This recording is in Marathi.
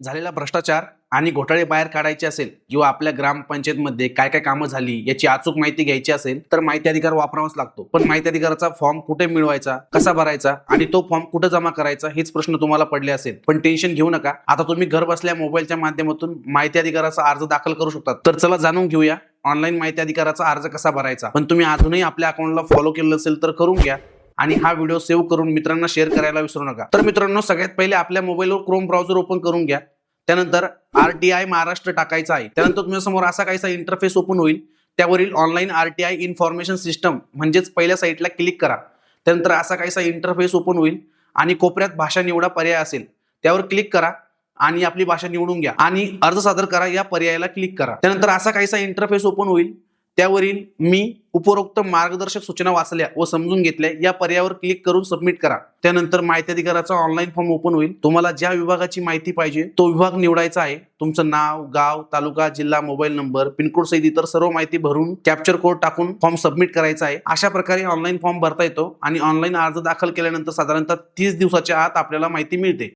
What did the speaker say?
झालेला भ्रष्टाचार आणि घोटाळे बाहेर काढायचे असेल किंवा आपल्या ग्रामपंचायतमध्ये काय काय कामं झाली याची अचूक माहिती घ्यायची असेल तर माहिती अधिकार वापरावाच लागतो। पण माहिती अधिकाराचा फॉर्म कुठे मिळवायचा, कसा भरायचा आणि तो फॉर्म कुठे जमा करायचा हेच प्रश्न तुम्हाला पडले असेल। पण टेन्शन घेऊ नका, आता तुम्ही घर बसल्या मोबाईलच्या माध्यमातून माहिती अधिकाराचा अर्ज दाखल करू शकता। तर चला जाणून घेऊया ऑनलाईन माहिती अधिकाराचा अर्ज कसा भरायचा। पण तुम्ही अजूनही आपल्या अकाउंटला फॉलो केलं असेल तर करून घ्या आणि हा व्हिडिओ सेव्ह करून मित्रांना शेअर करायला विसरू नका। तर मित्रांनो, सगळ्यात पहिले आपल्या मोबाईलवर क्रोम ब्राउझर ओपन करून घ्या। त्यानंतर आरटीआय महाराष्ट्र टाकायचा आहे। त्यानंतर तुमच्या समोर असा काहीसा इंटरफेस ओपन होईल, त्यावरील ऑनलाईन आरटीआय इन्फॉर्मेशन सिस्टम म्हणजेच पहिल्या साईटला क्लिक करा। त्यानंतर असा काहीसा इंटरफेस ओपन होईल आणि कोपऱ्यात भाषा निवडा पर्याय असेल त्यावर क्लिक करा आणि आपली भाषा निवडून घ्या आणि अर्ज सादर करा या पर्यायाला क्लिक करा। त्यानंतर असा काहीसा इंटरफेस ओपन होईल, त्यावरील मी उपरोक्त मार्गदर्शक सूचना वाचल्या व समजून घेतल्या या पर्यायावर क्लिक करून सबमिट करा। त्यानंतर माहिती अधिकाराचा ऑनलाईन फॉर्म ओपन होईल। तुम्हाला ज्या विभागाची माहिती पाहिजे तो विभाग निवडायचा आहे। तुमचं नाव, गाव, तालुका, जिल्हा, मोबाईल नंबर, पिनकोड सहित इतर सर्व माहिती भरून कॅप्चर कोड टाकून फॉर्म सबमिट करायचा आहे। अशा प्रकारे ऑनलाईन फॉर्म भरता येतो आणि ऑनलाईन अर्ज दाखल केल्यानंतर साधारणतः 30 दिवसाच्या आत आपल्याला माहिती मिळते।